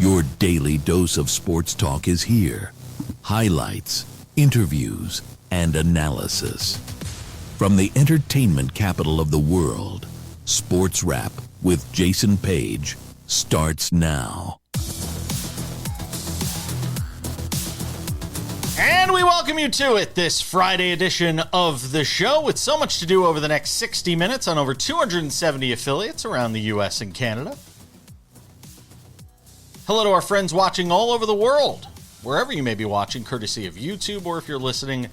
Your daily dose of sports talk is here. Highlights, interviews, and analysis. From the entertainment capital of the world, Sports Wrap with Jason Page starts now. And we welcome you to it, this Friday edition of the show, with so much to do over the next 60 minutes on over 270 affiliates around the U.S. and Canada. Hello to our friends watching all over the world, wherever you may be watching, courtesy of YouTube, or if you're listening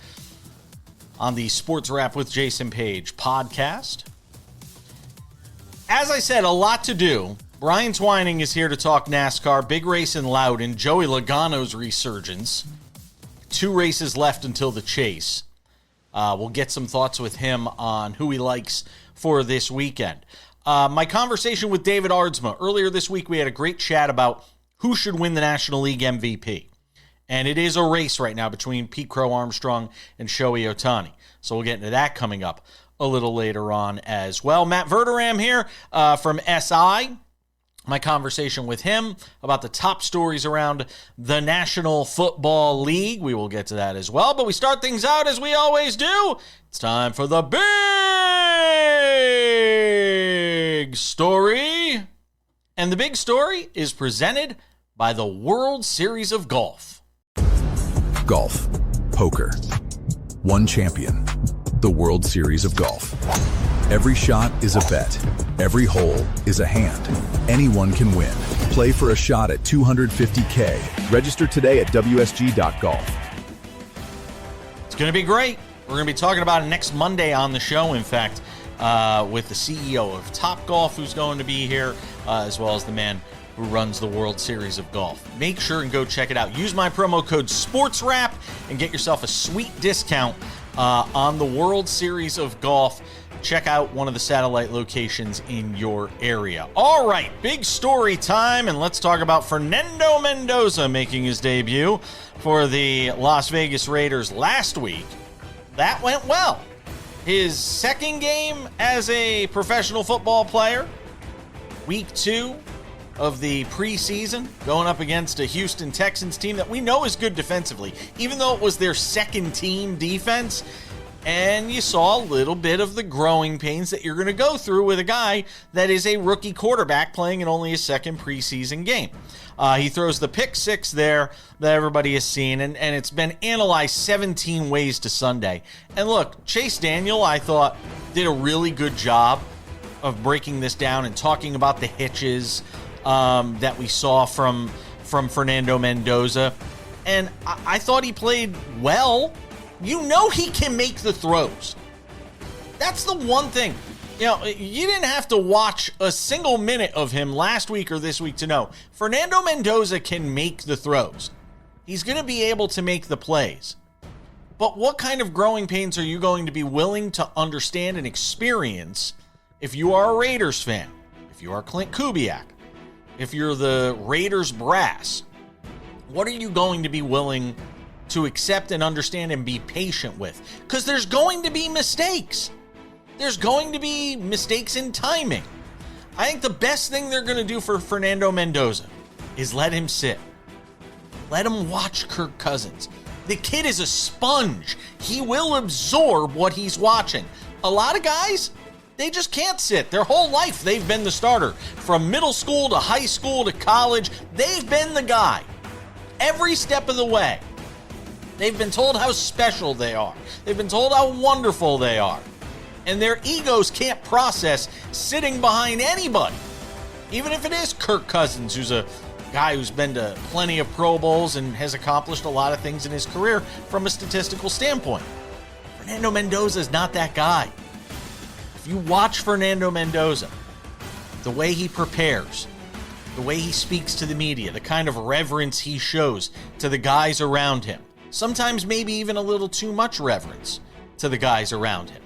on the Sports Wrap with Jason Page podcast. As I said, a lot to do. Brian Twining is here to talk NASCAR, big race in Loudon, Joey Logano's resurgence. 2 races left until the chase. We'll get some thoughts with him on who he likes for this weekend. My conversation with David Aardsma earlier this week, we had a great chat about who should win the National League MVP. And it is a race right now between Pete Crow-Armstrong and Shohei Ohtani. So we'll get into that coming up a little later on as well. Matt Verderame here from SI. My conversation with him about the top stories around the National Football League. We will get to that as well. But we start things out as we always do. It's time for the big story. And the big story is presented by the World Series of Golf. Golf. Poker. One champion. The World Series of Golf. Every shot is a bet. Every hole is a hand. Anyone can win. Play for a shot at $250K. Register today at WSG.golf. It's going to be great. We're going to be talking about it next Monday on the show, in fact, with the CEO of Topgolf, who's going to be here, as well as the man who runs the World Series of Golf. Make sure and go check it out. Use my promo code SPORTSWRAP and get yourself a sweet discount on the World Series of Golf. Check out one of the satellite locations in your area. All right, big story time, and let's talk about Fernando Mendoza making his debut for the Las Vegas Raiders last week. That went well. His second game as a professional football player, week 2 of the preseason, going up against a Houston Texans team that we know is good defensively, even though it was their second team defense. And you saw a little bit of the growing pains that you're going to go through with a guy that is a rookie quarterback playing in only his second preseason game. He throws the pick 6 there that everybody has seen, and it's been analyzed 17 ways to Sunday. And look, Chase Daniel, I thought, did a really good job of breaking this down and talking about the hitches that we saw from Fernando Mendoza. And I thought he played well. You know he can make the throws. That's the one thing. You know, you didn't have to watch a single minute of him last week or this week to know. Fernando Mendoza can make the throws. He's going to be able to make the plays. But what kind of growing pains are you going to be willing to understand and experience if you are a Raiders fan, if you are Clint Kubiak, if you're the Raiders brass? What are you going to be willing to accept and understand and be patient with? Because there's going to be mistakes. There's going to be mistakes in timing. I think the best thing they're going to do for Fernando Mendoza is let him sit. Let him watch Kirk Cousins. The kid is a sponge. He will absorb what he's watching. A lot of guys, they just can't sit. Their whole life, they've been the starter. From middle school to high school to college, they've been the guy. Every step of the way. They've been told how special they are. They've been told how wonderful they are. And their egos can't process sitting behind anybody. Even if it is Kirk Cousins, who's a guy who's been to plenty of Pro Bowls and has accomplished a lot of things in his career from a statistical standpoint. Fernando Mendoza is not that guy. If you watch Fernando Mendoza, the way he prepares, the way he speaks to the media, the kind of reverence he shows to the guys around him, sometimes maybe even a little too much reverence to the guys around him.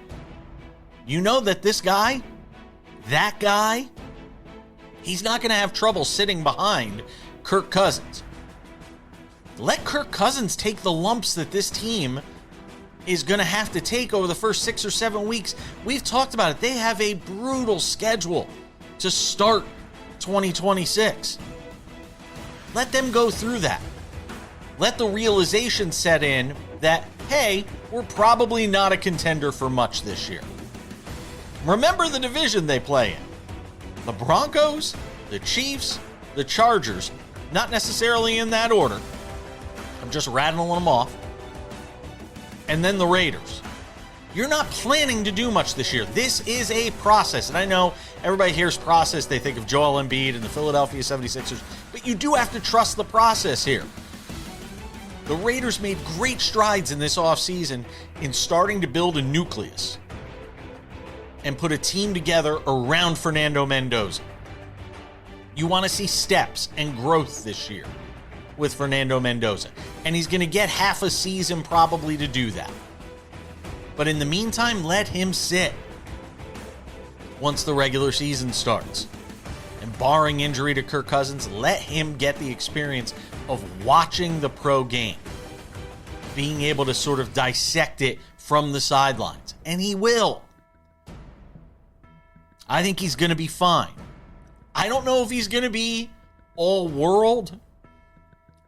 You know that this guy, that guy, he's not going to have trouble sitting behind Kirk Cousins. Let Kirk Cousins take the lumps that this team is going to have to take over the first 6 or 7 weeks. We've talked about it. They have a brutal schedule to start 2026. Let them go through that. Let the realization set in that, hey, we're probably not a contender for much this year. Remember the division they play in. The Broncos, the Chiefs, the Chargers, not necessarily in that order. I'm just rattling them off. And then the Raiders. You're not planning to do much this year. This is a process. And I know everybody hears process, they think of Joel Embiid and the Philadelphia 76ers, but you do have to trust the process here. The Raiders made great strides in this offseason in starting to build a nucleus and put a team together around Fernando Mendoza. You want to see steps and growth this year with Fernando Mendoza. And he's going to get half a season probably to do that. But in the meantime, let him sit once the regular season starts. And barring injury to Kirk Cousins, let him get the experience of watching the pro game, being able to sort of dissect it from the sidelines. And he will. I think he's going to be fine. I don't know if he's going to be all world.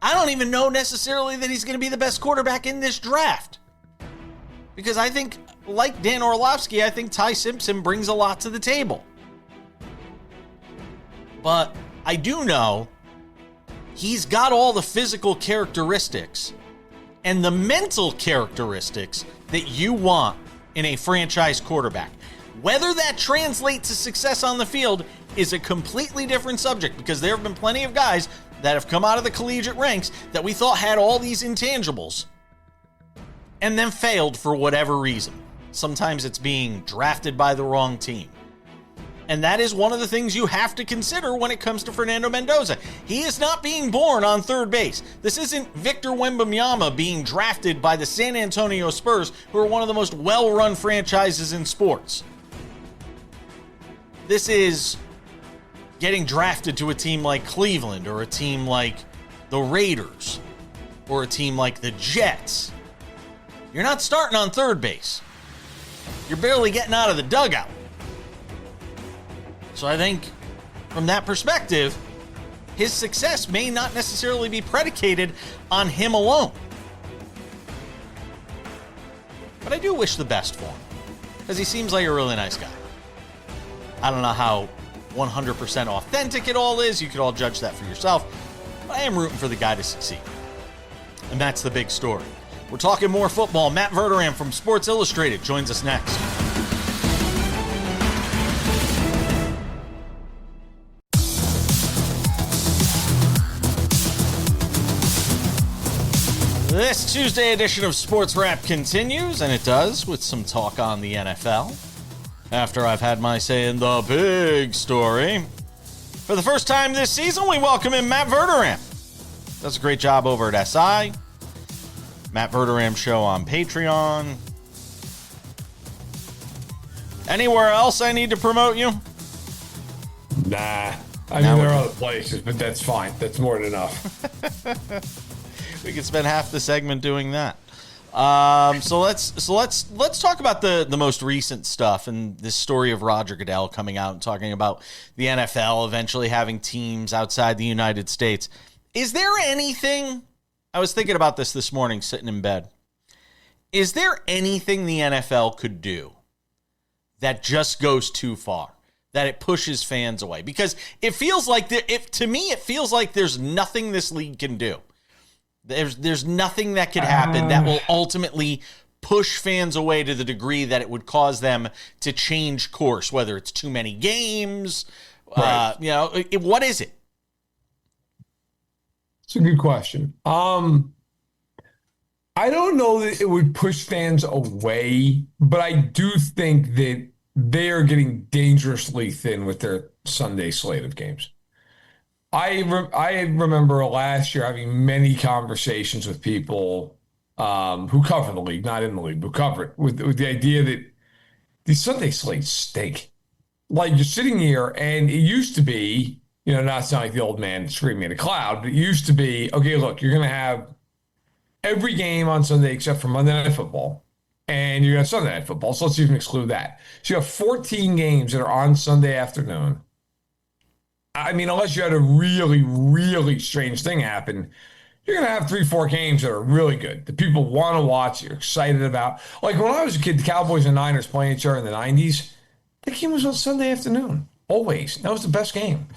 I don't even know necessarily that he's going to be the best quarterback in this draft. Because I think, like Dan Orlovsky, I think Ty Simpson brings a lot to the table. But I do know he's got all the physical characteristics and the mental characteristics that you want in a franchise quarterback. Whether that translates to success on the field is a completely different subject, because there have been plenty of guys that have come out of the collegiate ranks that we thought had all these intangibles and then failed for whatever reason. Sometimes it's being drafted by the wrong team. And that is one of the things you have to consider when it comes to Fernando Mendoza. He is not being born on third base. This isn't Victor Wembanyama being drafted by the San Antonio Spurs, who are one of the most well-run franchises in sports. This is getting drafted to a team like Cleveland, or a team like the Raiders, or a team like the Jets. You're not starting on third base. You're barely getting out of the dugout. So I think from that perspective, his success may not necessarily be predicated on him alone. But I do wish the best for him, because he seems like a really nice guy. I don't know how 100% authentic it all is. You could all judge that for yourself. But I am rooting for the guy to succeed. And that's the big story. We're talking more football. Matt Verderame from Sports Illustrated joins us next. This Tuesday edition of Sports Wrap continues, and it does with some talk on the NFL. After I've had my say in the big story, for the first time this season, we welcome in Matt Verderame. Does a great job over at SI. Matt Verderame Show on Patreon. Anywhere else I need to promote you? Nah. I mean, there are other places, but that's fine. That's more than enough. We could spend half the segment doing that. So let's talk about the most recent stuff and this story of Roger Goodell coming out and talking about the NFL eventually having teams outside the United States. Is there anything, I was thinking about this morning sitting in bed, is there anything the NFL could do that just goes too far, that it pushes fans away? Because it feels like, to me, it feels like there's nothing this league can do. There's nothing that could happen that will ultimately push fans away to the degree that it would cause them to change course, whether it's too many games, right. What is it? It's a good question. I don't know that it would push fans away, but I do think that they are getting dangerously thin with their Sunday slate of games. I remember last year having many conversations with people who cover the league, not in the league, but cover it, with the idea that these Sunday slates stink. Like, you're sitting here, and it used to be, not sound like the old man screaming at a cloud, but it used to be, okay, look, you're going to have every game on Sunday except for Monday Night Football, and you're going to have Sunday Night Football, so let's even exclude that. So you have 14 games that are on Sunday afternoon. I mean, unless you had a really, really strange thing happen, you're going to have 3-4 games that are really good, that people want to watch, you're excited about. Like when I was a kid, the Cowboys and Niners playing each other in the 90s, the game was on Sunday afternoon, always. That was the best game.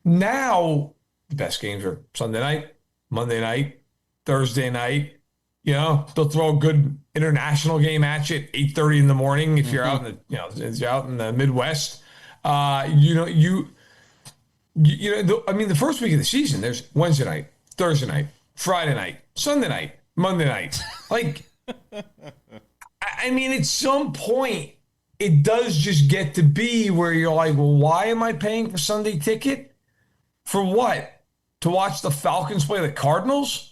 Now, the best games are Sunday night, Monday night, Thursday night. You know, they'll throw a good international game at you at 8:30 in the morning if you're out in the, if you're out in the Midwest. I mean, the first week of the season, there's Wednesday night, Thursday night, Friday night, Sunday night, Monday night. Like, I mean, at some point, it does just get to be where you're like, well, why am I paying for Sunday ticket? For what? To watch the Falcons play the Cardinals?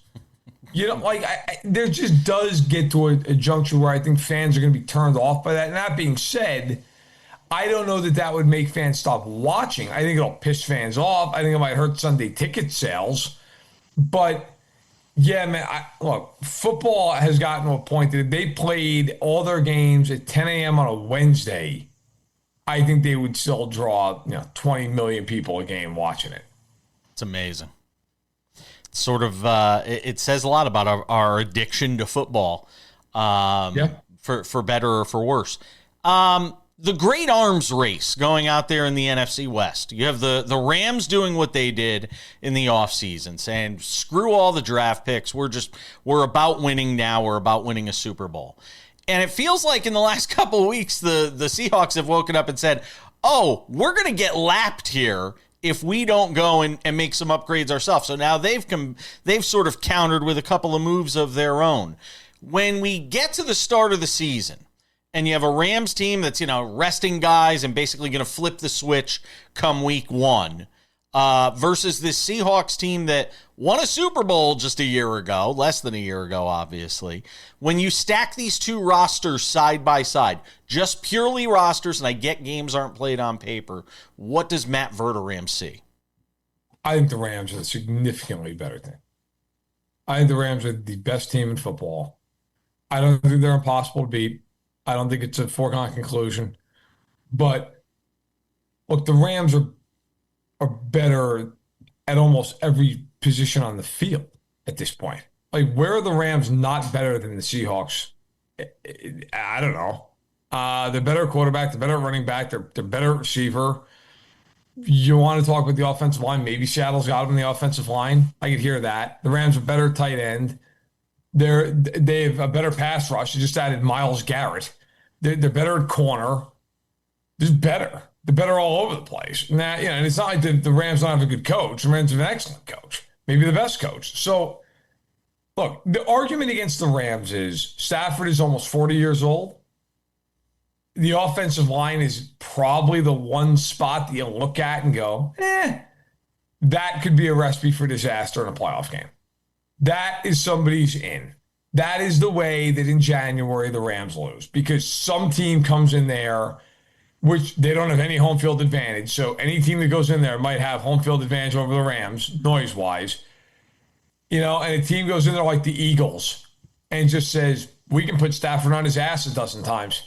You know, like, there just does get to a juncture where I think fans are going to be turned off by that. And that being said, I don't know that would make fans stop watching. I think it'll piss fans off. I think it might hurt Sunday ticket sales. But, yeah, man, look, football has gotten to a point that if they played all their games at 10 a.m. on a Wednesday, I think they would still draw 20 million people a game watching it. It's amazing. Sort of, it says a lot about our addiction to football, for better or for worse. The great arms race going out there in the NFC West. You have the Rams doing what they did in the offseason, saying, screw all the draft picks. We're about winning now. We're about winning a Super Bowl. And it feels like in the last couple of weeks, the Seahawks have woken up and said, oh, we're going to get lapped here if we don't go and make some upgrades ourselves. So now they've sort of countered with a couple of moves of their own. When we get to the start of the season and you have a Rams team that's, resting guys and basically going to flip the switch come week one, versus this Seahawks team that won a Super Bowl just a year ago, less than a year ago, obviously. When you stack these two rosters side by side, just purely rosters, and I get games aren't played on paper, what does Matt Verderame see? I think the Rams are a significantly better team. I think the Rams are the best team in football. I don't think they're impossible to beat. I don't think it's a foregone conclusion. But, look, the Rams are better at almost every position on the field at this point. Like, where are the Rams not better than the Seahawks? I don't know. They're better quarterback, they're better running back, they're better receiver. You want to talk about the offensive line? Maybe Seattle's got them in the offensive line. I could hear that. The Rams are better tight end. They have a better pass rush. You just added Myles Garrett. They're better at corner. Just better. They're better all over the place. Now, and it's not like the Rams don't have a good coach. The Rams have an excellent coach, maybe the best coach. So, look, the argument against the Rams is Stafford is almost 40 years old. The offensive line is probably the one spot that you look at and go, that could be a recipe for disaster in a playoff game. That is somebody's in. That is the way that in January the Rams lose, because some team comes in there, which they don't have any home field advantage. So any team that goes in there might have home field advantage over the Rams, noise-wise. And a team goes in there like the Eagles and just says, we can put Stafford on his ass a dozen times.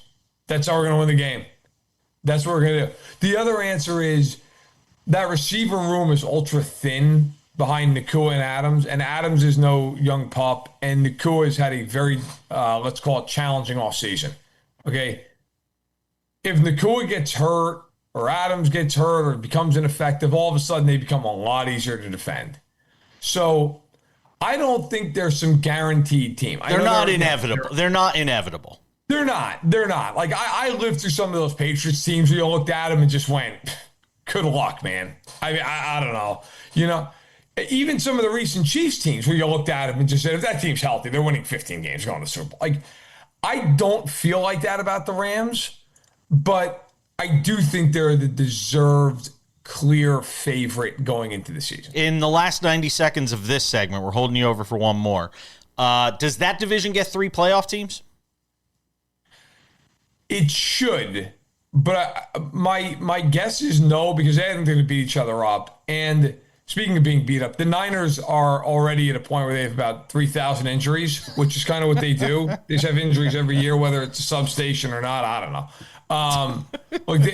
That's how we're going to win the game. That's what we're going to do. The other answer is that receiver room is ultra thin behind Nakua and Adams is no young pup, and Nakua has had a very, let's call it, challenging offseason. Okay? If Nakua gets hurt or Adams gets hurt or becomes ineffective, all of a sudden they become a lot easier to defend. So I don't think there's some guaranteed team. They're not inevitable. They're not inevitable. They're not. Like, I lived through some of those Patriots teams where you looked at them and just went, good luck, man. I mean, I don't know. Even some of the recent Chiefs teams where you looked at them and just said, if that team's healthy, they're winning 15 games going to the Super Bowl. Like, I don't feel like that about the Rams, but I do think they're the deserved, clear favorite going into the season. In the last 90 seconds of this segment, we're holding you over for one more. Does that division get 3 playoff teams? It should, but my guess is no, because they haven't going to beat each other up. And speaking of being beat up, the Niners are already at a point where they have about 3,000 injuries, which is kind of what they do. They just have injuries every year, whether it's a substation or not. I don't know.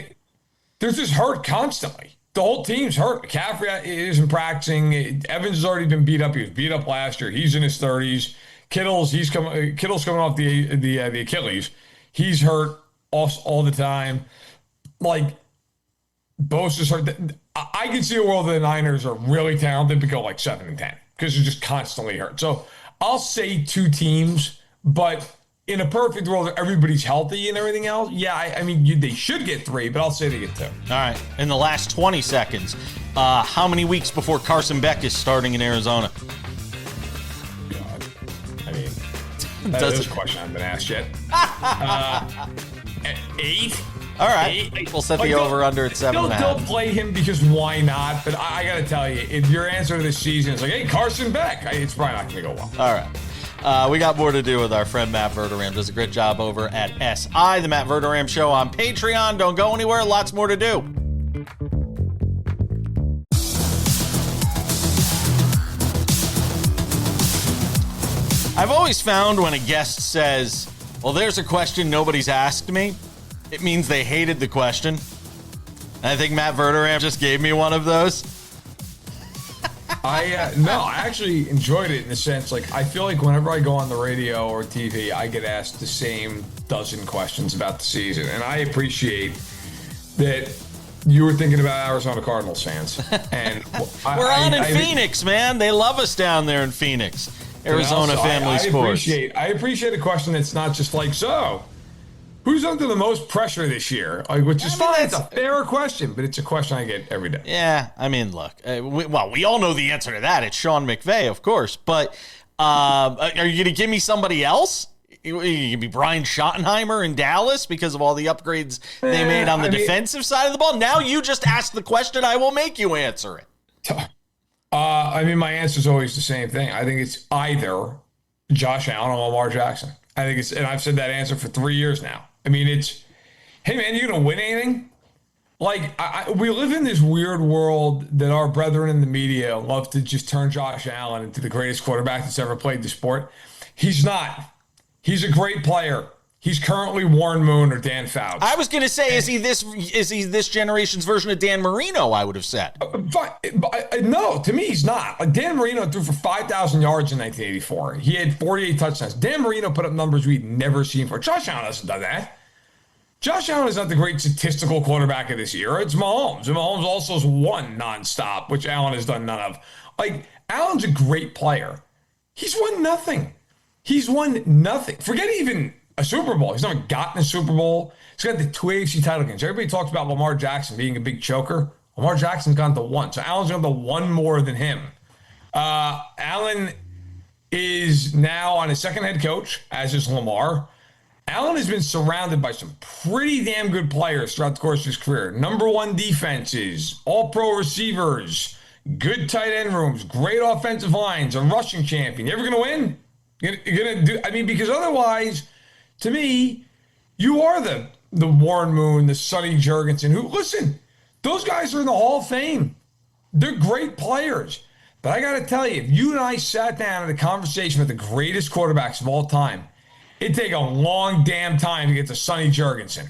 They're just hurt constantly. the whole team's hurt. McCaffrey isn't practicing. Evans has already been beat up. He was beat up last year. He's in his 30s. Kittle's coming off the Achilles. He's hurt all the time. Like, Bosa's hurt. I can see a world where the Niners are really talented but go like 7-10 because they're just constantly hurt. So I'll say 2 teams, but in a perfect world where everybody's healthy and everything else, yeah, I mean, they should get 3, but I'll say they get 2. All right. In the last 20 seconds, how many weeks before Carson Beck is starting in Arizona? God. I mean, that's a question I haven't been asked yet. 8? All right. We'll set the over-under at 7.5. They'll play him because why not? But I got to tell you, if your answer to this season is like, hey, Carson Beck, it's probably not going to go well. All right. We got more to do with our friend Matt Verderame. Does a great job over at SI, the Matt Verderame Show on Patreon. Don't go anywhere. Lots more to do. I've always found when a guest says, well, there's a question nobody's asked me, it means they hated the question. And I think Matt Verderame just gave me one of those. I actually enjoyed it in the sense, like, I feel like whenever I go on the radio or TV, I get asked the same dozen questions about the season. And I appreciate that you were thinking about Arizona Cardinals fans. And we're on in Phoenix, man. They love us down there in Phoenix. Arizona family sports. I appreciate a question that's not just like, so, who's under the most pressure this year? Like, which is fine. It's a fair question, but it's a question I get every day. Yeah, I mean, look, we all know the answer to that. It's Sean McVay, of course. But are you going to give me somebody else? You can be Brian Schottenheimer in Dallas because of all the upgrades they made on the defensive side of the ball. Now you just asked the question. I will make you answer it. I mean, my answer is always the same thing. I think it's either Josh Allen or Lamar Jackson. I think it's, and I've said that answer for 3 years now. I mean, it's, hey man, you gonna win anything? Like, we live in this weird world that our brethren in the media love to just turn Josh Allen into the greatest quarterback that's ever played the sport. He's not. He's a great player. He's currently Warren Moon or Dan Fouts. I was going to say, is he this generation's version of Dan Marino, I would have said. No, to me, he's not. Like, Dan Marino threw for 5,000 yards in 1984. He had 48 touchdowns. Dan Marino put up numbers we'd never seen before. Josh Allen hasn't done that. Josh Allen is not the great statistical quarterback of this era. It's Mahomes. And Mahomes also has won nonstop, which Allen has done none of. Like, Allen's a great player. He's won nothing. Forget even a Super Bowl. He's never gotten a Super Bowl. He's got the 2 AFC title games. Everybody talks about Lamar Jackson being a big choker. Lamar Jackson's gone to 1. So Allen's gone to 1 more than him. Allen is now on his second head coach, as is Lamar. Allen has been surrounded by some pretty damn good players throughout the course of his career. Number 1 defenses, all-pro receivers, good tight end rooms, great offensive lines, a rushing champion. You ever going to win? You're going to do, I mean, because otherwise, to me, you are the Warren Moon, the Sonny Jurgensen, who, listen, those guys are in the Hall of Fame. They're great players. But I got to tell you, if you and I sat down in a conversation with the greatest quarterbacks of all time, it'd take a long damn time to get to Sonny Jurgensen.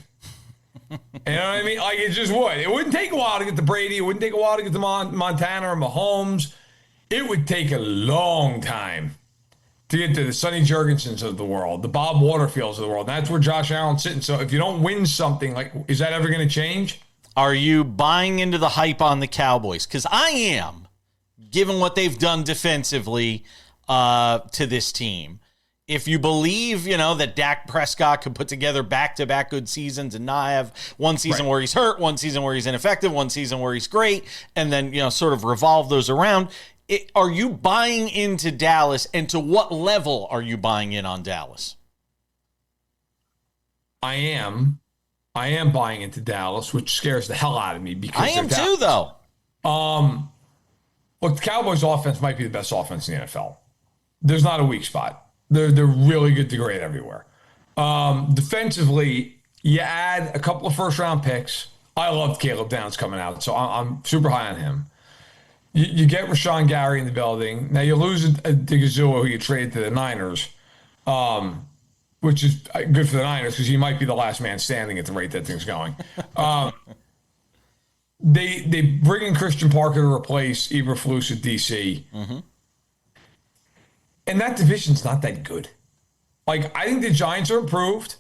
You know what I mean? Like, it just would. It wouldn't take a while to get to Brady. It wouldn't take a while to get to Montana or Mahomes. It would take a long time to get to the Sonny Jurgensens of the world, the Bob Waterfields of the world. That's where Josh Allen's sitting. So if you don't win something, like, is that ever going to change? Are you buying into the hype on the Cowboys? Because I am, given what they've done defensively to this team. If you believe, that Dak Prescott could put together back-to-back good seasons and not have one season where he's hurt, one season where he's ineffective, one season where he's great, and then, sort of revolve those around, are you buying into Dallas, and to what level are you buying in on Dallas? I am buying into Dallas, which scares the hell out of me because I am too, though. Look, the Cowboys' offense might be the best offense in the NFL. There's not a weak spot. They're really good to great everywhere. Defensively, you add a couple of first-round picks. I loved Caleb Downs coming out, so I'm super high on him. You get Rashawn Gary in the building. Now you lose a Digazua who you traded to the Niners, which is good for the Niners because he might be the last man standing at the rate that thing's going. they bring in Christian Parker to replace Eberflus at DC. Mm-hmm. And that division's not that good. Like, I think the Giants are improved,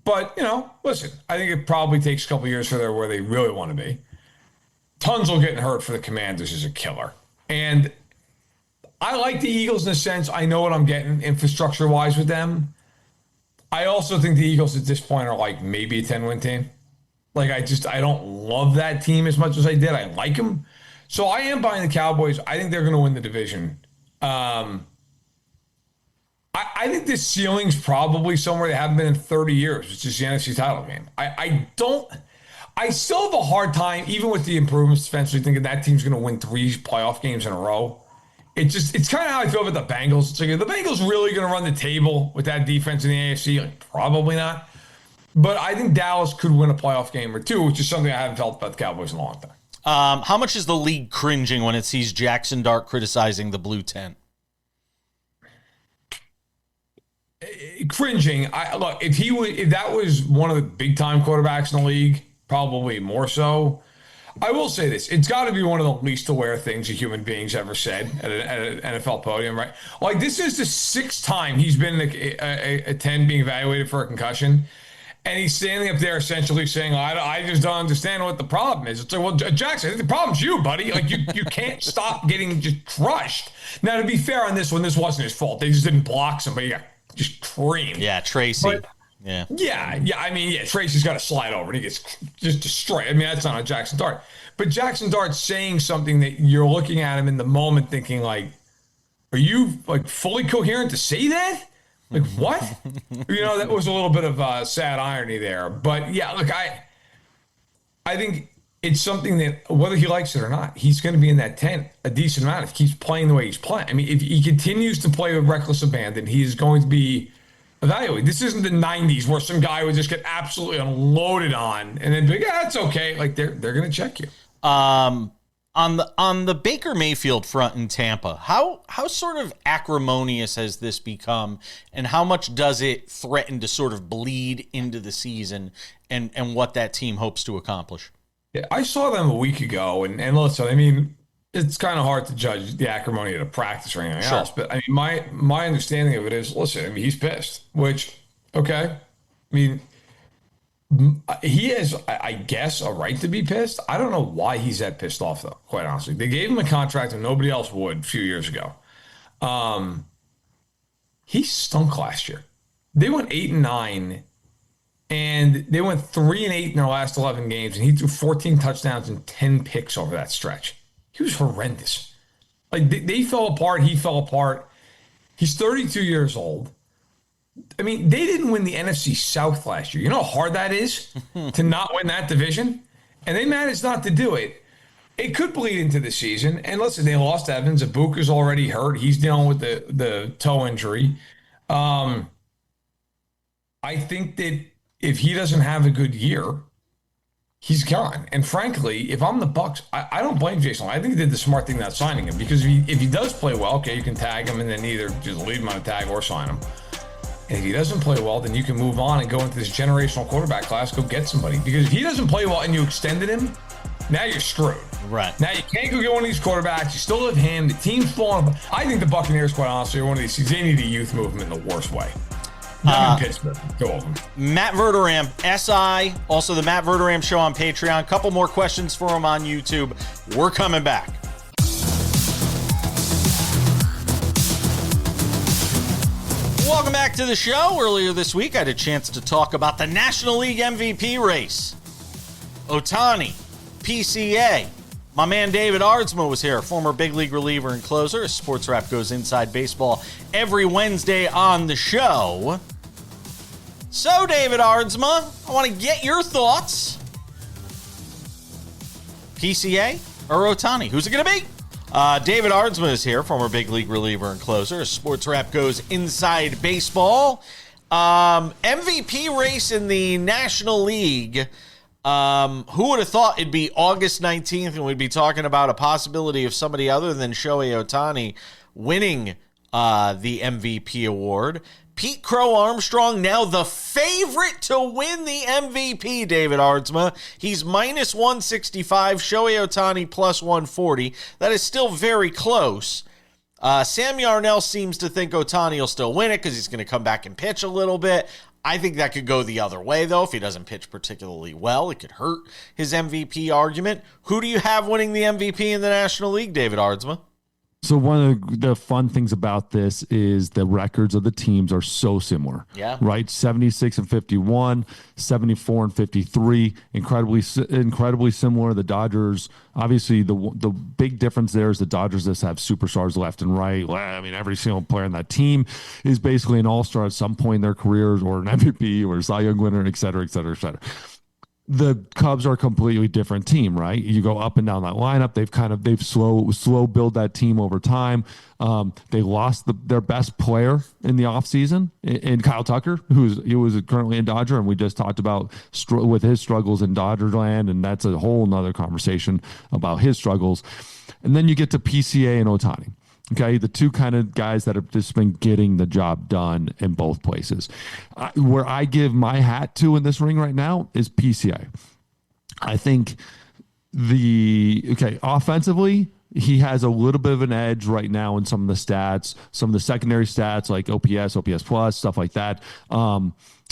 but, listen, I think it probably takes a couple years for where they really want to be. Tunzel getting hurt for the Commanders is a killer. And I like the Eagles in a sense. I know what I'm getting infrastructure-wise with them. I also think the Eagles at this point are like maybe a 10-win team. Like, I don't love that team as much as I did. I like them. So I am buying the Cowboys. I think they're going to win the division. I think this ceiling's probably somewhere they haven't been in 30 years, which is the NFC title game. I still have a hard time, even with the improvements defensively, thinking that team's going to win 3 playoff games in a row. It's kind of how I feel about the Bengals. It's like, are the Bengals really going to run the table with that defense in the AFC? Like, probably not. But I think Dallas could win a playoff game or 2, which is something I haven't felt about the Cowboys in a long time. How much is the league cringing when it sees Jackson Dart criticizing the blue tent? Cringing. Look, if that was one of the big time quarterbacks in the league, probably more so. I will say this: it's got to be one of the least aware things a human being's ever said at an NFL podium, right? Like, this is the 6th time he's been a 10 being evaluated for a concussion, and he's standing up there essentially saying, "I just don't understand what the problem is." It's like, well, Jackson, I think the problem's you, buddy. Like, you can't stop getting just crushed. Now, to be fair on this one, this wasn't his fault. They just didn't block somebody. He got just creamed. Yeah, Tracy. But, Yeah. I mean, Tracy's got to slide over and he gets just destroyed. I mean, that's not a Jackson Dart. But Jackson Dart's saying something that you're looking at him in the moment thinking, like, are you, like, fully coherent to say that? Like, what? That was a little bit of sad irony there. But, yeah, look, I think it's something that, whether he likes it or not, he's going to be in that tent a decent amount if he keeps playing the way he's playing. I mean, if he continues to play with reckless abandon, he is going to be evaluate. This isn't the 90s where some guy would just get absolutely unloaded on and then be like, yeah, it's okay. Like, they're going to check you. On the Baker Mayfield front in Tampa, how sort of acrimonious has this become, and how much does it threaten to sort of bleed into the season and what that team hopes to accomplish? Yeah, I saw them a week ago, and listen, I mean, it's kind of hard to judge the acrimony of the practice or anything else, but I mean, my understanding of it is, listen, I mean, he's pissed, which, okay. I mean, he has, I guess, a right to be pissed. I don't know why he's that pissed off, though, quite honestly. They gave him a contract and nobody else would a few years ago. He stunk last year. They went 8-9, and they went 3-8 in their last 11 games, and he threw 14 touchdowns and 10 picks over that stretch. He was horrendous. Like, they fell apart. He fell apart. He's 32 years old. I mean, they didn't win the NFC South last year. You know how hard that is to not win that division? And they managed not to do it. It could bleed into the season. And listen, they lost Evans. Ibuka's already hurt. He's dealing with the toe injury. I think that if he doesn't have a good year, he's gone. And frankly, if I'm the Bucs, I don't blame Jason. I think they did the smart thing not signing him, because if he does play well, okay, you can tag him and then either just leave him on a tag or sign him. And if he doesn't play well, then you can move on and go into this generational quarterback class, go get somebody. Because if he doesn't play well and you extended him, now you're screwed. Right. Now you can't go get one of these quarterbacks. You still have him. The team's falling apart. I think the Buccaneers, quite honestly, are one of these teams. They need a youth movement in the worst way. Them in Pittsburgh. Go over them. Matt Verderame, SI, also the Matt Verderame Show on Patreon. Couple more questions for him on YouTube. We're coming back. Welcome back to the show. Earlier this week, I had a chance to talk about the National League MVP race. Ohtani, PCA. My man David Aardsma was here, former big league reliever and closer. Sports Wrap goes inside baseball every Wednesday on the show. So, David Aardsma, I want to get your thoughts. PCA or Ohtani? Who's it going to be? David Aardsma is here, former big league reliever and closer. Sports Wrap goes inside baseball. MVP race in the National League. Who would have thought it'd be August 19th and we'd be talking about a possibility of somebody other than Shohei Ohtani winning the MVP award? Pete Crow-Armstrong now the favorite to win the MVP, David Aardsma. He's minus 165, Shohei Ohtani plus 140. That is still very close. Sam Yarnell seems to think Ohtani will still win it because he's going to come back and pitch a little bit. I think that could go the other way, though. If he doesn't pitch particularly well, it could hurt his MVP argument. Who do you have winning the MVP in the National League, David Aardsma? So one of the fun things about this is the records of the teams are so similar. Yeah. Right? 76 and 51, 74 and 53, incredibly similar. The Dodgers, obviously the big difference there is the Dodgers just have superstars left and right. Well, I mean, every single player on that team is basically an all-star at some point in their careers, or an MVP or a Cy Young winner, et cetera, et cetera, et cetera. The Cubs are a completely different team, right? You go up and down that lineup. They've slow build that team over time. They lost their best player in the offseason in Kyle Tucker, he was currently in Dodger, and we just talked about with his struggles in Dodgerland, and that's a whole nother conversation about his struggles. And then you get to PCA and Ohtani. Okay, the two kind of guys that have just been getting the job done in both places. Where I give my hat to in this ring right now is PCA. I think offensively, he has a little bit of an edge right now in some of the stats, some of the secondary stats like OPS plus, stuff like that.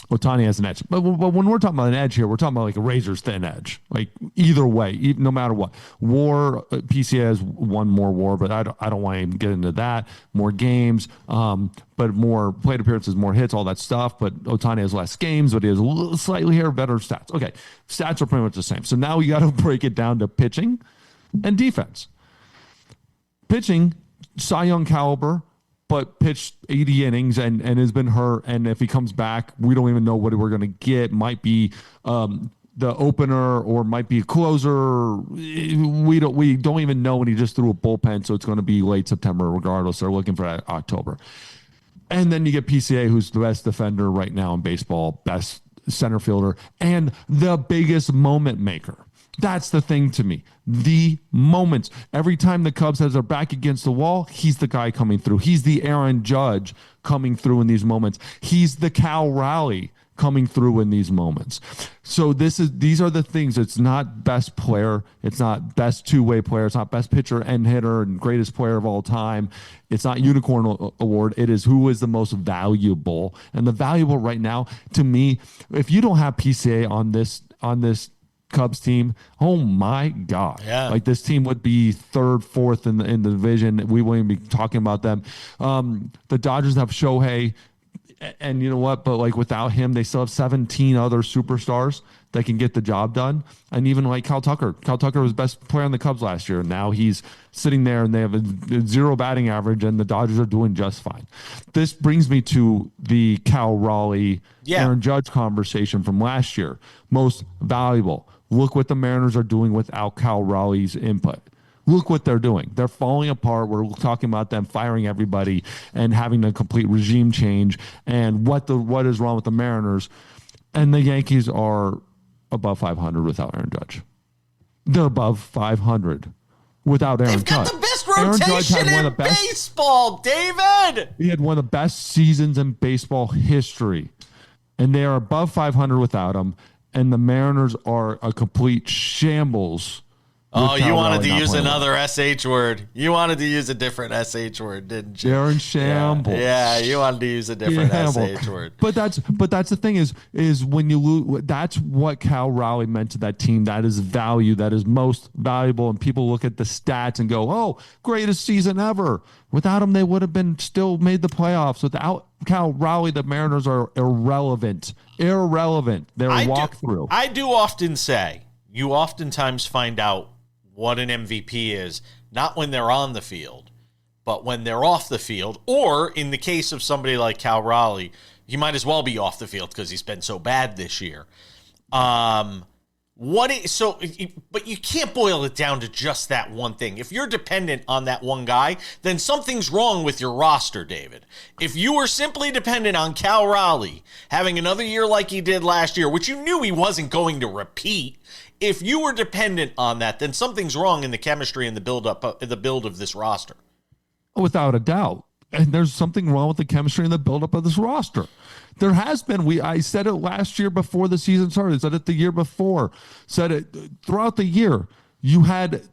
Ohtani has an edge. But when we're talking about an edge here, we're talking about like a razor's thin edge. Like either way, no matter what. WAR, PCA has one more WAR, but I don't want to even get into that. More games, but more plate appearances, more hits, all that stuff. But Ohtani has less games, but he has slightly better stats. Okay, stats are pretty much the same. So now we got to break it down to pitching and defense. Pitching, Cy Young caliber, but pitched 80 innings and has been hurt. And if he comes back, we don't even know what we're going to get. Might be the opener or might be a closer. We don't even know when he just threw a bullpen, so it's going to be late September regardless. They're looking for October. And then you get PCA, who's the best defender right now in baseball, best center fielder, and the biggest moment maker. That's the thing to me. The moments. Every time the Cubs has their back against the wall, he's the guy coming through. He's the Aaron Judge coming through in these moments. He's the Cal Raleigh coming through in these moments. So these are the things. It's not best player. It's not best two-way player. It's not best pitcher and hitter and greatest player of all time. It's not unicorn award. It is who is the most valuable. And the valuable right now, to me, if you don't have PCA on this Cubs team, oh my God. Yeah. Like this team would be third, fourth in the division. We wouldn't be talking about them. The Dodgers have Shohei, and you know what? But like without him, they still have 17 other superstars that can get the job done. And even like Kyle Tucker. Kyle Tucker was best player on the Cubs last year. And now he's sitting there and they have a 0 batting average and the Dodgers are doing just fine. This brings me to the Cal Raleigh, Aaron Judge conversation from last year. Most valuable. Look what the Mariners are doing without Cal Raleigh's input. Look what they're doing. They're falling apart. We're talking about them firing everybody and having a complete regime change and what is wrong with the Mariners. And the Yankees are above 500 without Aaron Judge. They're above 500 without Aaron Judge. They've got the best rotation in baseball, David. He had one of the best seasons in baseball history. And they are above 500 without him. And the Mariners are a complete shambles. Oh, you wanted to use another SH word. You wanted to use a different SH word, didn't you? They're in shambles. Yeah, you wanted to use a different SH word. But that's the thing is when you lose, that's what Cal Raleigh meant to that team. That is value. That is most valuable. And people look at the stats and go, "Oh, greatest season ever." Without him, they would have been still made the playoffs. Without Cal Raleigh, the Mariners are irrelevant. They're a walkthrough. I do often say, you oftentimes find out what an MVP is, not when they're on the field, but when they're off the field. Or in the case of somebody like Cal Raleigh, he might as well be off the field because he's been so bad this year. But you can't boil it down to just that one thing. If you're dependent on that one guy, then something's wrong with your roster, David. If you were simply dependent on Cal Raleigh having another year like he did last year, which you knew he wasn't going to repeat, if you were dependent on that, then something's wrong in the chemistry and the build of this roster. Without a doubt. And there's something wrong with the chemistry and the buildup of this roster. There has been. I said it last year before the season started. Said it the year before. Said it throughout the year. You had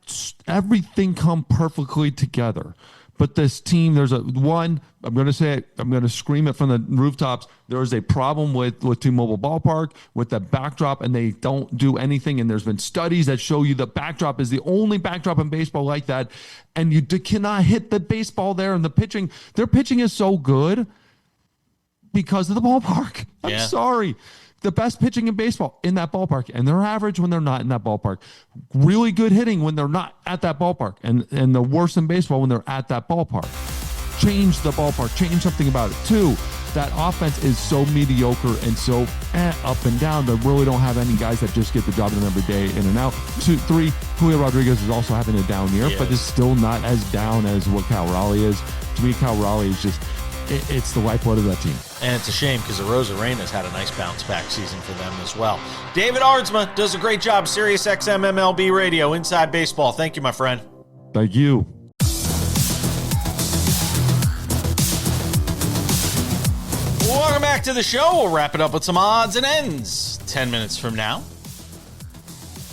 everything come perfectly together. But this team, I'm going to say it, I'm going to scream it from the rooftops. There is a problem with T-Mobile Ballpark, with the backdrop, and they don't do anything. And there's been studies that show you the backdrop is the only backdrop in baseball like that. And you cannot hit the baseball there. And the pitching, their pitching is so good because of the ballpark. I'm sorry. The best pitching in baseball in that ballpark, and they're average when they're not in that ballpark. Really good hitting when they're not at that ballpark, and the worst in baseball when they're at that ballpark. Change the ballpark. Change something about it. 2, that offense is so mediocre and so up and down. They really don't have any guys that just get the job done every day in and out. 2, 3, Julio Rodriguez is also having a down year, but is still not as down as what Cal Raleigh is. To me, Cal Raleigh is just... It's the lifeblood of that team. And it's a shame because Arozarena's had a nice bounce-back season for them as well. David Aardsma does a great job. Sirius XM MLB Radio, Inside Baseball. Thank you, my friend. Thank you. Welcome back to the show. We'll wrap it up with some odds and ends 10 minutes from now.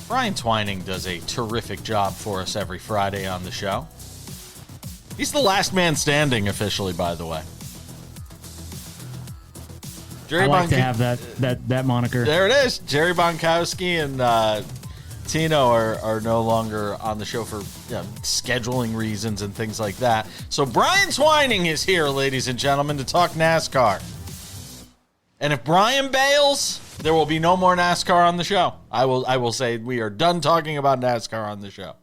Brian Twining does a terrific job for us every Friday on the show. He's the last man standing officially, by the way. I like to have that moniker. There it is. Jerry Bonkowski and Tino are no longer on the show for scheduling reasons and things like that. So Brian Twining is here, ladies and gentlemen, to talk NASCAR. And if Brian bails, there will be no more NASCAR on the show. I will say we are done talking about NASCAR on the show.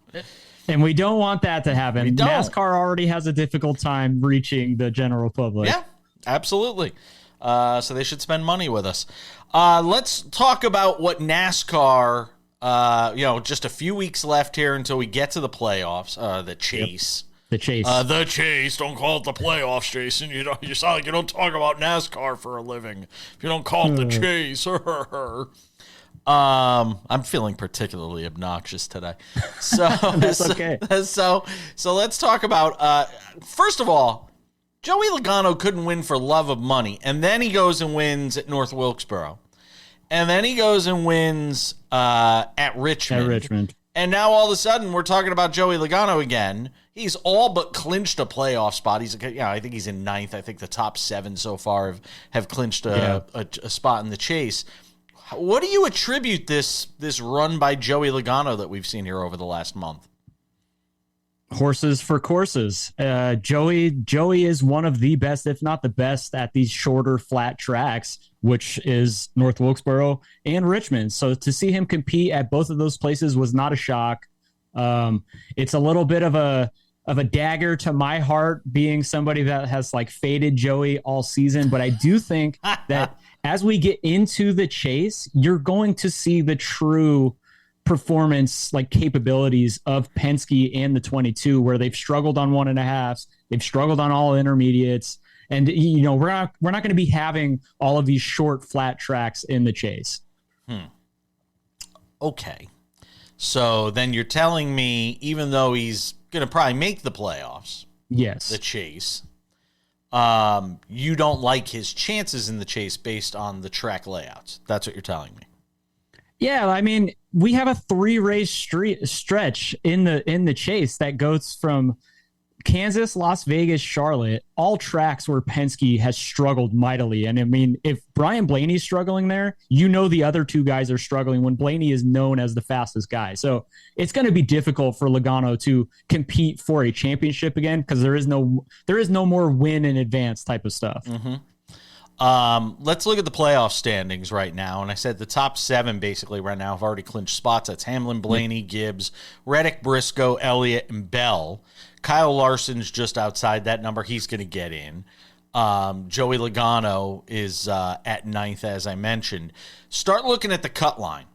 And we don't want that to happen. We don't. NASCAR already has a difficult time reaching the general public. Yeah, absolutely. So they should spend money with us. Let's talk about what NASCAR, just a few weeks left here until we get to the playoffs, the chase. Yep. The chase. The chase. Don't call it the playoffs, Jason. You sound like you don't talk about NASCAR for a living. If you don't call it the chase. I'm feeling particularly obnoxious today. So that's okay. So let's talk about first of all, Joey Logano couldn't win for love of money, and then he goes and wins at North Wilkesboro, and then he goes and wins at Richmond. And now all of a sudden we're talking about Joey Logano again. He's all but clinched a playoff spot. I think he's in 9th. I think the top 7 so far have clinched a spot in the chase. What do you attribute this run by Joey Logano that we've seen here over the last month? Horses for courses. Joey is one of the best, if not the best, at these shorter, flat tracks, which is North Wilkesboro and Richmond. So to see him compete at both of those places was not a shock. It's a little bit of a dagger to my heart, being somebody that has faded Joey all season. But I do think that as we get into the chase, you're going to see the true performance capabilities of Penske and the 22, where they've struggled on 1.5s, they've struggled on all intermediates, and we're not going to be having all of these short flat tracks in the chase. Okay, so then you're telling me, even though he's going to probably make the playoffs, yes, the chase, you don't like his chances in the chase based on the track layouts. That's what you're telling me. Yeah, I mean, we have a 3-race stretch in the chase that goes from Kansas, Las Vegas, Charlotte, all tracks where Penske has struggled mightily. And I mean, if Brian Blaney's struggling there, the other 2 guys are struggling when Blaney is known as the fastest guy. So it's going to be difficult for Logano to compete for a championship again, because there is no more win in advance type of stuff. Mm-hmm. Let's look at the playoff standings right now. And I said the top 7 basically right now have already clinched spots. That's Hamlin, Blaney, Gibbs, Reddick, Briscoe, Elliott, and Bell. Kyle Larson's just outside that number. He's going to get in. Joey Logano is at 9th, as I mentioned. Start looking at the cut line.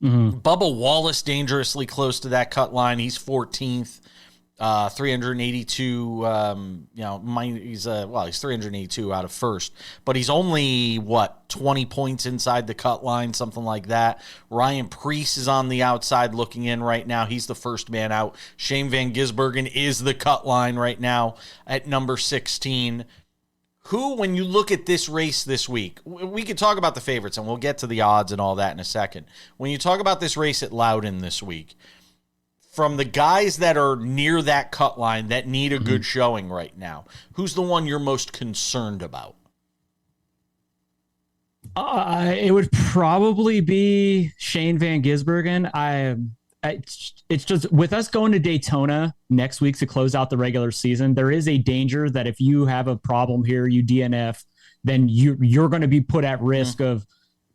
Mm-hmm. Bubba Wallace dangerously close to that cut line. He's 14th. 382, he's 382 out of first, but he's only 20 points inside the cut line, something like that. Ryan Preece is on the outside looking in right now. He's the first man out. Shane Van Gisbergen is the cut line right now at number 16. Who, when you look at this race this week, we could talk about the favorites and we'll get to the odds and all that in a second. When you talk about this race at Loudon this week, from the guys that are near that cut line that need a good showing right now, who's the one you're most concerned about? It would probably be Shane Van Gisbergen. It's just with us going to Daytona next week to close out the regular season, there is a danger that if you have a problem here, you DNF, then you're going to be put at risk of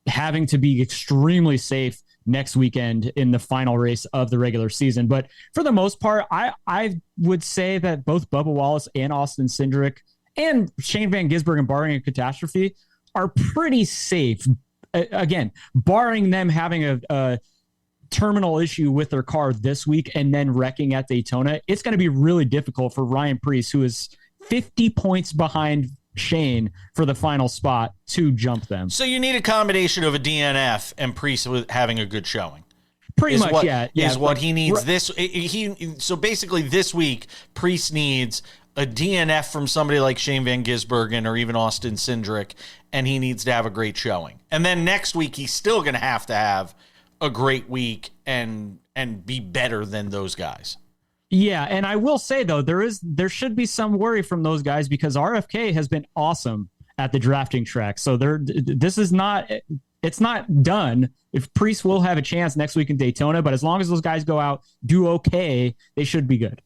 having to be extremely safe next weekend in the final race of the regular season. But for the most part, I would say that both Bubba Wallace and Austin Cindric and Shane Van Gisbergen, barring a catastrophe, are pretty safe. Again, barring them having a terminal issue with their car this week and then wrecking at Daytona, it's going to be really difficult for Ryan Preece, who is 50 points behind Shane for the final spot, to jump them. So you need a combination of a DNF and Preece having a good showing. Pretty much, yeah. Is what he needs. So basically this week, Preece needs a DNF from somebody like Shane Van Gisbergen or even Austin Cindric, and he needs to have a great showing. And then next week, he's still going to have a great week and be better than those guys. Yeah, and I will say though, there should be some worry from those guys because RFK has been awesome at the drafting track. So it's not done. If Preece will have a chance next week in Daytona, but as long as those guys go out, do okay, they should be good.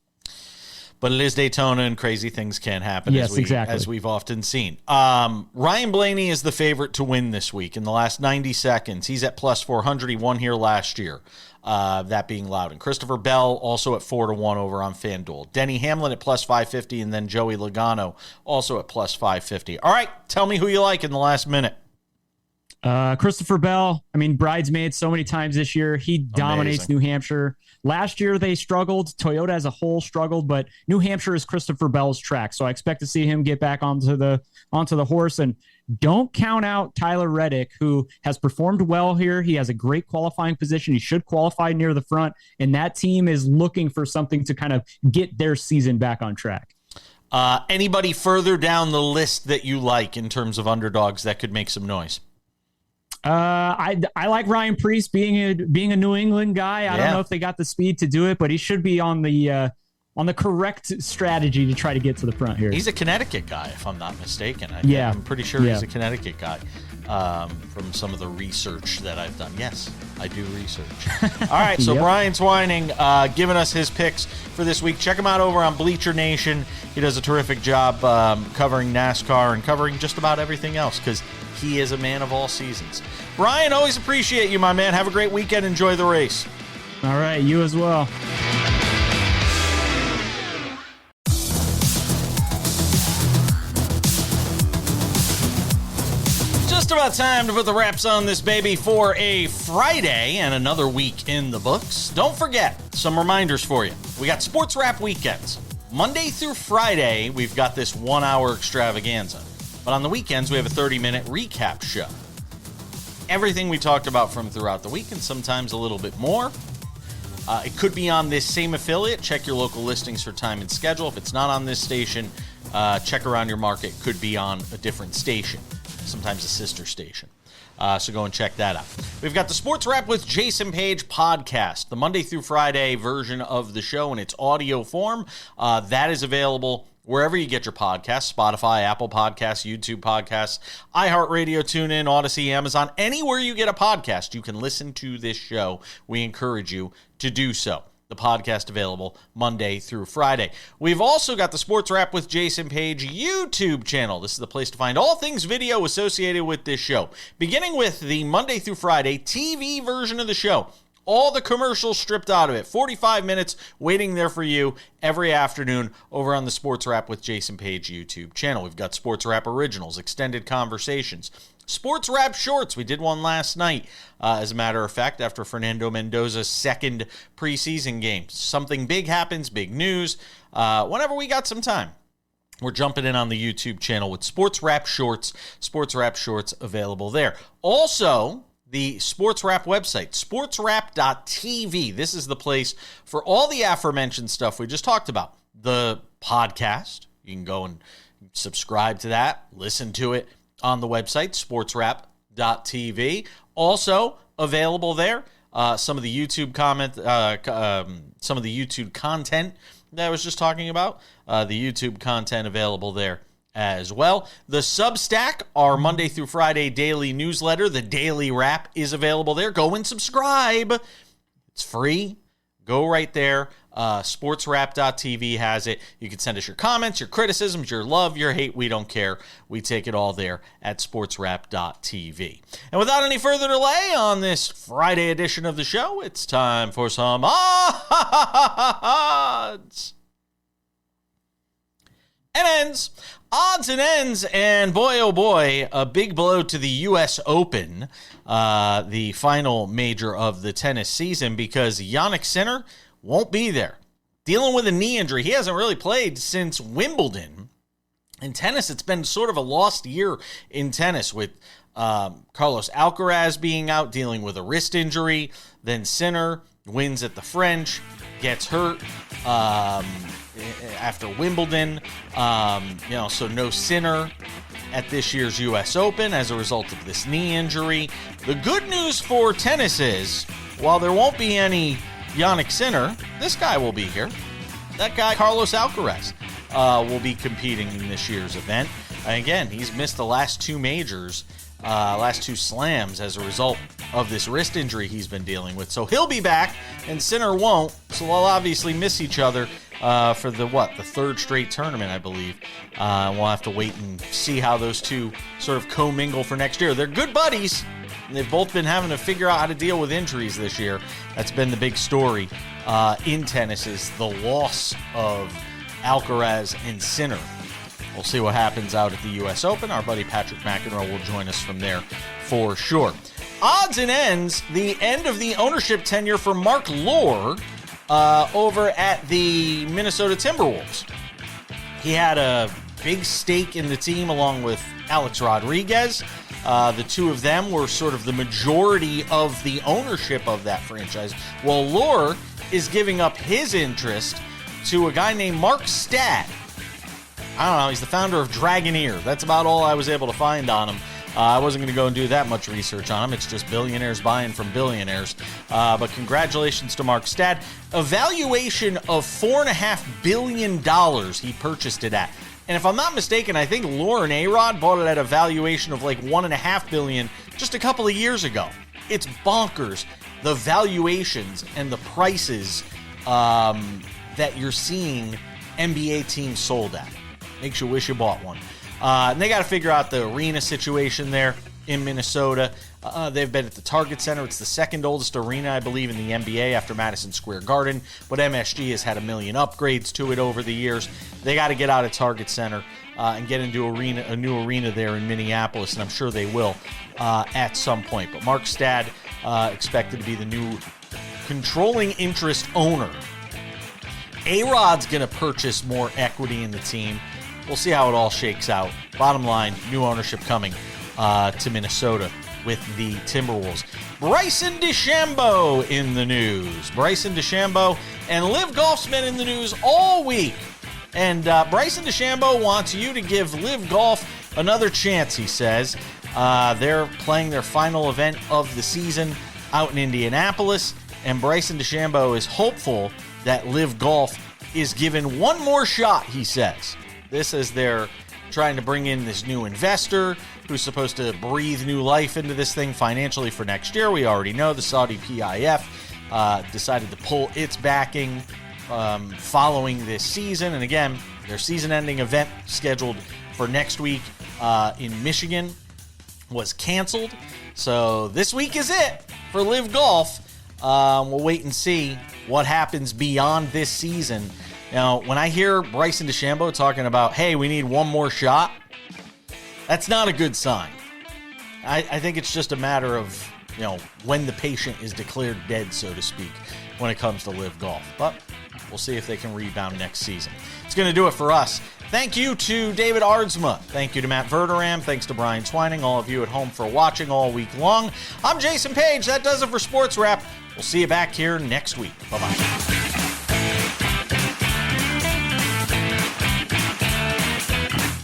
But it is Daytona, and crazy things can happen, as we've often seen. Ryan Blaney is the favorite to win this week in the last 90 seconds. He's at plus 400. He won here last year, that being Loudon. Christopher Bell also at 4-1 over on FanDuel. Denny Hamlin at plus 550, and then Joey Logano also at plus 550. All right, tell me who you like in the last minute. Christopher Bell, bridesmaid so many times this year. He dominates New Hampshire. Last year they struggled. Toyota as a whole struggled, but New Hampshire is Christopher Bell's track. So I expect to see him get back onto the horse. And don't count out Tyler Reddick, who has performed well here. He has a great qualifying position. He should qualify near the front. And that team is looking for something to kind of get their season back on track. Anybody further down the list that you like in terms of underdogs that could make some noise? I like Ryan Preece being a New England guy. I don't know if they got the speed to do it, but he should be on the correct strategy to try to get to the front here. He's a Connecticut guy, if I'm not mistaken. I'm pretty sure he's a Connecticut guy. From some of the research that I've done. Yes, I do research. All right, so Brian Twining giving us his picks for this week. Check him out over on Bleacher Nation. He does a terrific job covering NASCAR and covering just about everything else because he is a man of all seasons. Brian, always appreciate you, my man. Have a great weekend. Enjoy the race. All right, you as well. Just about time to put the wraps on this baby for a Friday and another week in the books. Don't forget, some reminders for you. We got Sports Wrap weekends. Monday through Friday, we've got this 1-hour extravaganza. But on the weekends, we have a 30-minute recap show. Everything we talked about from throughout the week and sometimes a little bit more. It could be on this same affiliate. Check your local listings for time and schedule. If it's not on this station, check around your market. Could be on a different station, sometimes a sister station. So go and check that out. We've got the Sports Wrap with Jason Page podcast, the Monday through Friday version of the show in its audio form. That is available wherever you get your podcasts, Spotify, Apple Podcasts, YouTube Podcasts, iHeartRadio, TuneIn, Odyssey, Amazon, anywhere you get a podcast, you can listen to this show. We encourage you to do so. The podcast available Monday through Friday. We've also got the Sports Wrap with Jason Page YouTube channel. This is the place to find all things video associated with this show, beginning with the Monday through Friday TV version of the show. All the commercials stripped out of it. 45 minutes waiting there for you every afternoon over on the Sports Wrap with Jason Page YouTube channel. We've got Sports Wrap Originals, Extended Conversations, Sports Wrap Shorts. We did one last night, as a matter of fact, after Fernando Mendoza's second preseason game. Something big happens, big news. Whenever we got some time, we're jumping in on the YouTube channel with Sports Wrap Shorts. Sports Wrap Shorts available there. Also, the Sports Wrap website, sportswrap.tv. This is the place for all the aforementioned stuff we just talked about. The podcast, you can go and subscribe to that, listen to it on the website, sportswrap.tv. Also available there, some of the YouTube content that I was just talking about. The YouTube content available there as well. The Substack, our Monday through Friday daily newsletter, the Daily Wrap, is available there. Go and subscribe. It's free. Go right there. Sportswrap.tv has it. You can send us your comments, your criticisms, your love, your hate. We don't care. We take it all there at sportswrap.tv. And without any further delay on this Friday edition of the show, it's time for some odds and ends. Odds and ends, and boy, oh boy, a big blow to the U.S. Open, the final major of the tennis season, because Jannik Sinner won't be there. Dealing with a knee injury. He hasn't really played since Wimbledon. In tennis, it's been sort of a lost year in tennis, with Carlos Alcaraz being out, dealing with a wrist injury. Then Sinner wins at the French, gets hurt after Wimbledon. So no Sinner at this year's U.S. Open as a result of this knee injury. The good news for tennis is, while there won't be any Jannik Sinner, this guy will be here. That guy, Carlos Alcaraz, will be competing in this year's event. And again, he's missed the last two majors, last two slams as a result of this wrist injury he's been dealing with. So he'll be back, and Sinner won't. So they'll obviously miss each other for the third straight tournament, I believe. We'll have to wait and see how those two sort of commingle for next year. They're good buddies. They've both been having to figure out how to deal with injuries this year. That's been the big story in tennis, is the loss of Alcaraz and Sinner. We'll see what happens out at the U.S. Open. Our buddy Patrick McEnroe will join us from there for sure. Odds and ends, the end of the ownership tenure for Mark Lohr over at the Minnesota Timberwolves. He had a big stake in the team along with Alex Rodriguez. The two of them were sort of the majority of the ownership of that franchise. Well, Lohr is giving up his interest to a guy named Mark Stad. I don't know, he's the founder of Dragoneer. That's about all I was able to find on him. I wasn't going to go and do that much research on him. It's just billionaires buying from billionaires. But congratulations to Mark Stad. A valuation of $4.5 billion he purchased it at. And if I'm not mistaken, I think Lohr and A-Rod bought it at a valuation of like $1.5 billion just a couple of years ago. It's bonkers, the valuations and the prices that you're seeing NBA teams sold at. Makes you wish you bought one. And they got to figure out the arena situation there in Minnesota. They've been at the Target Center. It's the second oldest arena, I believe, in the NBA after Madison Square Garden. But MSG has had a million upgrades to it over the years. They got to get out of Target Center and get into a new arena there in Minneapolis, and I'm sure they will at some point. But Mark Stad expected to be the new controlling interest owner. A-Rod's going to purchase more equity in the team. We'll see how it all shakes out. Bottom line, new ownership coming to Minnesota with the Timberwolves. Bryson DeChambeau in the news. Bryson DeChambeau and Liv Golf's been in the news all week. And Bryson DeChambeau wants you to give Liv Golf another chance, he says. They're playing their final event of the season out in Indianapolis. And Bryson DeChambeau is hopeful that Liv Golf is given one more shot, he says. This is they're trying to bring in this new investor who's supposed to breathe new life into this thing financially for next year. We already know the Saudi PIF decided to pull its backing following this season. And again, their season-ending event scheduled for next week in Michigan was canceled. So this week is it for Liv Golf. We'll wait and see what happens beyond this season. Now, when I hear Bryson DeChambeau talking about, hey, we need one more shot, that's not a good sign. I think it's just a matter of, when the patient is declared dead, so to speak, when it comes to live golf. But we'll see if they can rebound next season. It's going to do it for us. Thank you to David Aardsma. Thank you to Matt Verderame. Thanks to Brian Twining, all of you at home for watching all week long. I'm Jason Page. That does it for Sports Wrap. We'll see you back here next week. Bye-bye.